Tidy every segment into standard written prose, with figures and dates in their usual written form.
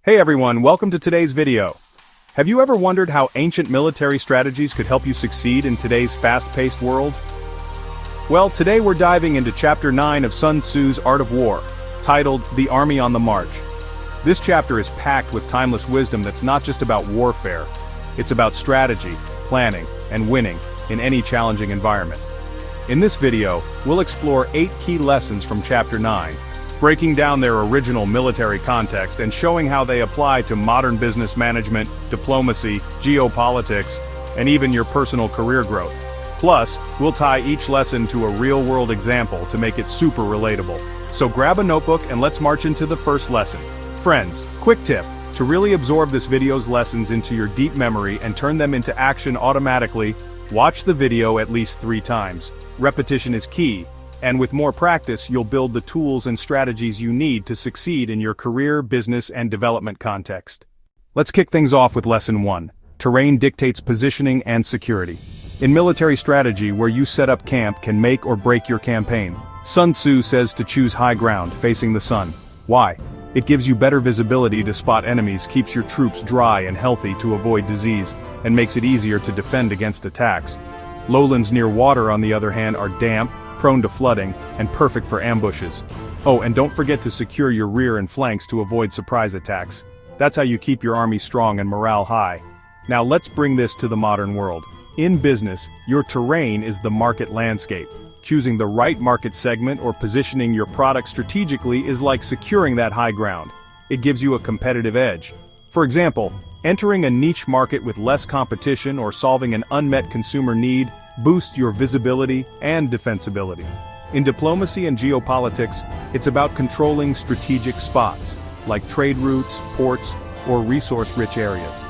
Hey everyone, welcome to today's video. Have you ever wondered how ancient military strategies could help you succeed in today's fast-paced world? Well, today we're diving into Chapter 9 of Sun Tzu's Art of War, titled The Army on the March. This chapter is packed with timeless wisdom that's not just about warfare, it's about strategy, planning, and winning in any challenging environment. In this video, we'll explore 8 key lessons from Chapter 9, breaking down their original military context and showing how they apply to modern business management, diplomacy, geopolitics, and even your personal career growth. Plus, we'll tie each lesson to a real-world example to make it super relatable. So grab a notebook and let's march into the first lesson. Friends, quick tip: to really absorb this video's lessons into your deep memory and turn them into action automatically, watch the video at least 3 times. Repetition is key, and with more practice you'll build the tools and strategies you need to succeed in your career, business, and development context. Let's kick things off with Lesson 1. Terrain dictates positioning and security. In military strategy, where you set up camp can make or break your campaign. Sun Tzu says to choose high ground, facing the sun. Why? It gives you better visibility to spot enemies, keeps your troops dry and healthy to avoid disease, and makes it easier to defend against attacks. Lowlands near water, on the other hand, are damp, prone to flooding, and perfect for ambushes. Oh, and don't forget to secure your rear and flanks to avoid surprise attacks. That's how you keep your army strong and morale high. Now let's bring this to the modern world. In business, your terrain is the market landscape. Choosing the right market segment or positioning your product strategically is like securing that high ground. It gives you a competitive edge. For example, entering a niche market with less competition or solving an unmet consumer need boosts your visibility and defensibility. In diplomacy and geopolitics, it's about controlling strategic spots, like trade routes, ports, or resource-rich areas.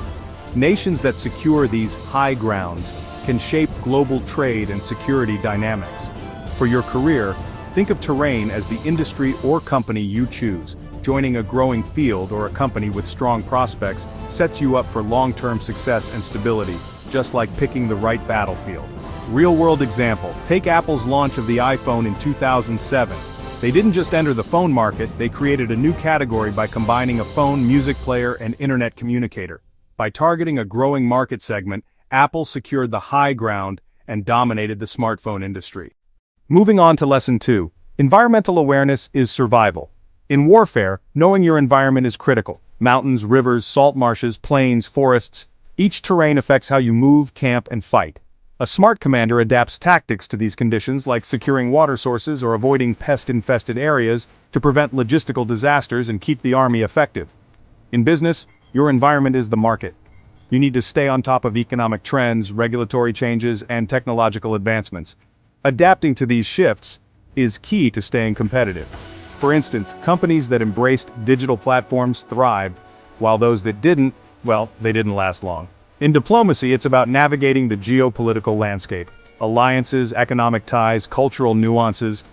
Nations that secure these high grounds can shape global trade and security dynamics. For your career, think of terrain as the industry or company you choose. Joining a growing field or a company with strong prospects sets you up for long-term success and stability, just like picking the right battlefield. Real-world example: take Apple's launch of the iPhone in 2007. They didn't just enter the phone market, they created a new category by combining a phone, music player, and internet communicator. By targeting a growing market segment, Apple secured the high ground and dominated the smartphone industry. Moving on to Lesson 2. Environmental awareness is survival. In warfare, knowing your environment is critical. Mountains, rivers, salt marshes, plains, forests. Each terrain affects how you move, camp, and fight. A smart commander adapts tactics to these conditions, like securing water sources or avoiding pest-infested areas to prevent logistical disasters and keep the army effective. In business, your environment is the market. You need to stay on top of economic trends, regulatory changes, and technological advancements. Adapting to these shifts is key to staying competitive. For instance, companies that embraced digital platforms thrived, while those that didn't, well, they didn't last long. In diplomacy, it's about navigating the geopolitical landscape. Alliances, economic ties, cultural nuances.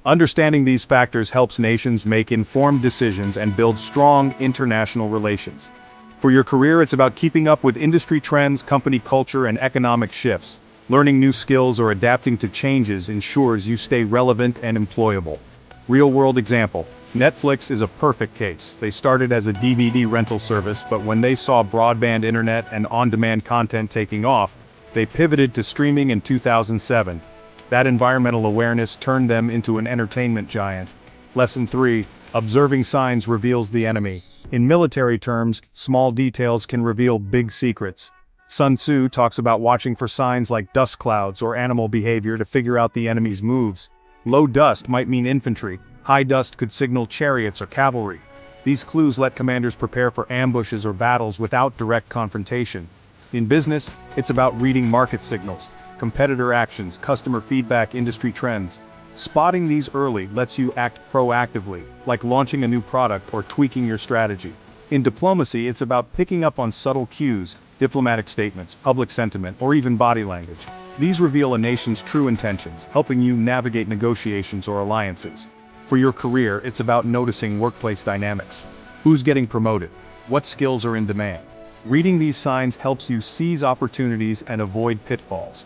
Understanding these factors helps nations make informed decisions and build strong international relations. For your career, it's about keeping up with industry trends, company culture, and economic shifts. Learning new skills or adapting to changes ensures you stay relevant and employable. Real-world example: Netflix is a perfect case. They started as a DVD rental service, but when they saw broadband internet and on-demand content taking off, they pivoted to streaming in 2007. That environmental awareness turned them into an entertainment giant. Lesson 3. Observing signs reveals the enemy. In military terms, small details can reveal big secrets. Sun Tzu talks about watching for signs like dust clouds or animal behavior to figure out the enemy's moves. Low dust might mean infantry. High dust could signal chariots or cavalry. These clues let commanders prepare for ambushes or battles without direct confrontation. In business, it's about reading market signals, competitor actions, customer feedback, industry trends. Spotting these early lets you act proactively, like launching a new product or tweaking your strategy. In diplomacy, it's about picking up on subtle cues, diplomatic statements, public sentiment, or even body language. These reveal a nation's true intentions, helping you navigate negotiations or alliances. For your career, it's about noticing workplace dynamics. Who's getting promoted? What skills are in demand? Reading these signs helps you seize opportunities and avoid pitfalls.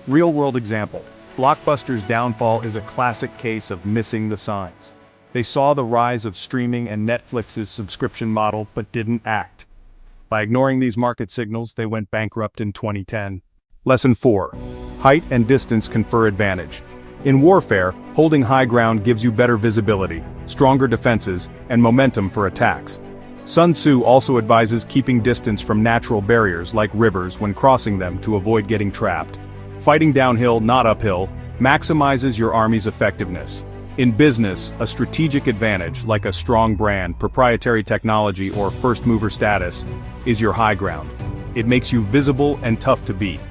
Real-world example: Blockbuster's downfall is a classic case of missing the signs. They saw the rise of streaming and Netflix's subscription model but didn't act. By ignoring these market signals, they went bankrupt in 2010. Lesson 4. Height and distance confer advantage. In warfare, holding high ground gives you better visibility, stronger defenses, and momentum for attacks. Sun Tzu also advises keeping distance from natural barriers like rivers when crossing them to avoid getting trapped. Fighting downhill, not uphill, maximizes your army's effectiveness. In business, a strategic advantage, like a strong brand, proprietary technology, or first-mover status, is your high ground. It makes you visible and tough to beat.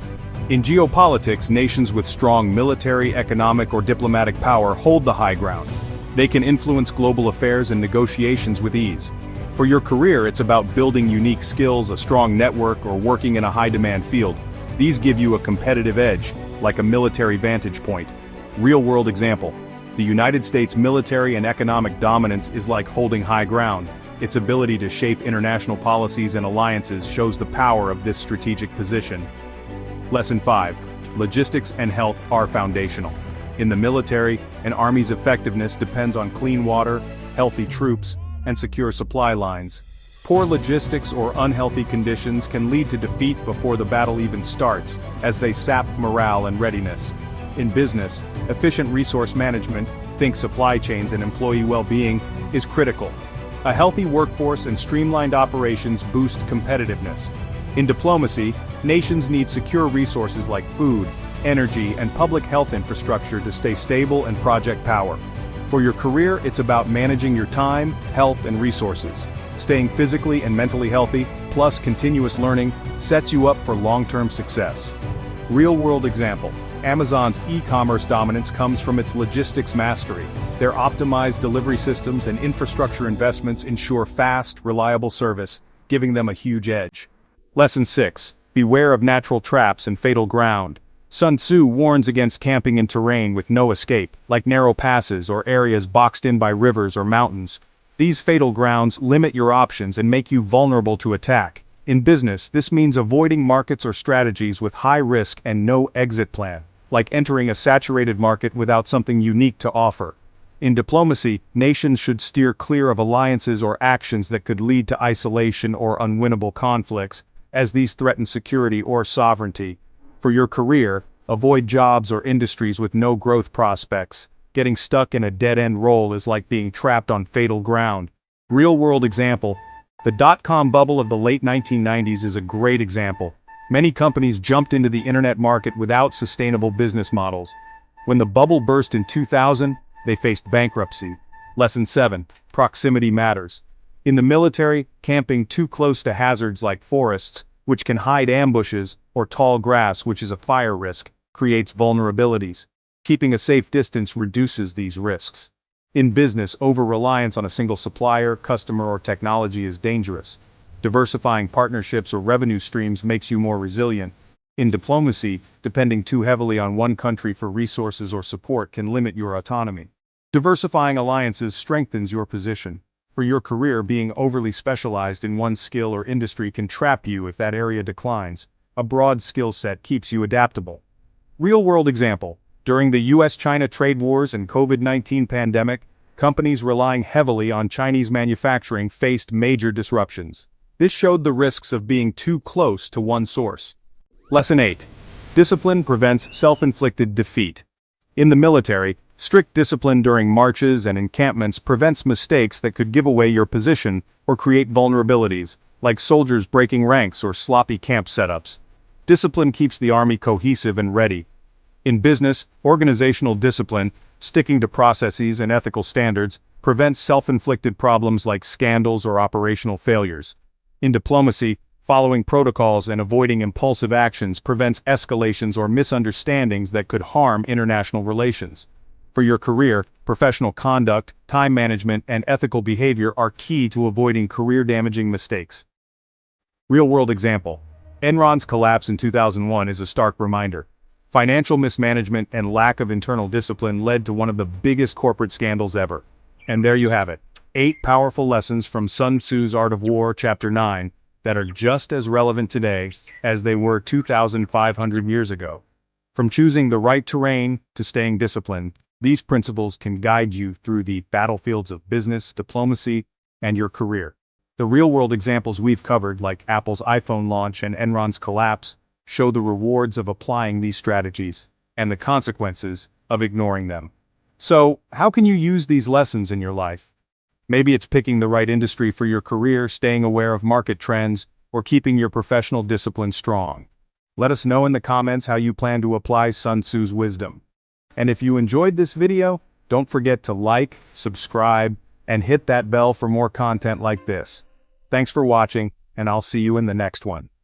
In geopolitics, nations with strong military, economic, or diplomatic power hold the high ground. They can influence global affairs and negotiations with ease. For your career, it's about building unique skills, a strong network, or working in a high-demand field. These give you a competitive edge, like a military vantage point. Real-world example. The United States military and economic dominance is like holding high ground. Its ability to shape international policies and alliances shows the power of this strategic position. Lesson 5. Logistics and health are foundational. In the military, an army's effectiveness depends on clean water, healthy troops, and secure supply lines. Poor logistics or unhealthy conditions can lead to defeat before the battle even starts, as they sap morale and readiness. In business, efficient resource management, think supply chains and employee well-being, is critical. A healthy workforce and streamlined operations boost competitiveness. In diplomacy, nations need secure resources like food, energy, and public health infrastructure to stay stable and project power. For your career, it's about managing your time, health, and resources. Staying physically and mentally healthy, plus continuous learning, sets you up for long-term success. Real-world example. Amazon's e-commerce dominance comes from its logistics mastery. Their optimized delivery systems and infrastructure investments ensure fast, reliable service, giving them a huge edge. Lesson 6. Beware of natural traps and fatal ground. Sun Tzu warns against camping in terrain with no escape, like narrow passes or areas boxed in by rivers or mountains. These fatal grounds limit your options and make you vulnerable to attack. In business, this means avoiding markets or strategies with high risk and no exit plan, like entering a saturated market without something unique to offer. In diplomacy, nations should steer clear of alliances or actions that could lead to isolation or unwinnable conflicts, as these threaten security or sovereignty. For your career, avoid jobs or industries with no growth prospects. Getting stuck in a dead-end role is like being trapped on fatal ground. Real-world example. The dot-com bubble of the late 1990s is a great example. Many companies jumped into the internet market without sustainable business models. When the bubble burst in 2000, they faced bankruptcy. Lesson 7. Proximity matters. In the military, camping too close to hazards like forests, which can hide ambushes, or tall grass, which is a fire risk, creates vulnerabilities. Keeping a safe distance reduces these risks. In business, over-reliance on a single supplier, customer, or technology is dangerous. Diversifying partnerships or revenue streams makes you more resilient. In diplomacy, depending too heavily on one country for resources or support can limit your autonomy. Diversifying alliances strengthens your position. For your career, being overly specialized in one skill or industry can trap you if that area declines. A broad skill set keeps you adaptable. Real-world example. During the US-China trade wars and COVID-19 pandemic, companies relying heavily on Chinese manufacturing faced major disruptions. This showed the risks of being too close to one source. Lesson 8. Discipline prevents self-inflicted defeat. In the military, strict discipline during marches and encampments prevents mistakes that could give away your position or create vulnerabilities, like soldiers breaking ranks or sloppy camp setups. Discipline keeps the army cohesive and ready. In business, organizational discipline, sticking to processes and ethical standards, prevents self-inflicted problems like scandals or operational failures. In diplomacy, following protocols and avoiding impulsive actions prevents escalations or misunderstandings that could harm international relations. For your career, professional conduct, time management, and ethical behavior are key to avoiding career-damaging mistakes. Real-world example. Enron's collapse in 2001 is a stark reminder. Financial mismanagement and lack of internal discipline led to one of the biggest corporate scandals ever. And there you have it. 8 powerful lessons from Sun Tzu's Art of War, Chapter 9, that are just as relevant today as they were 2,500 years ago. From choosing the right terrain to staying disciplined, These principles can guide you through the battlefields of business, diplomacy, and your career. The real-world examples we've covered, like Apple's iPhone launch and Enron's collapse, show the rewards of applying these strategies and the consequences of ignoring them. So, how can you use these lessons in your life? Maybe it's picking the right industry for your career, staying aware of market trends, or keeping your professional discipline strong. Let us know in the comments how you plan to apply Sun Tzu's wisdom. And if you enjoyed this video, don't forget to like, subscribe, and hit that bell for more content like this. Thanks for watching, and I'll see you in the next one.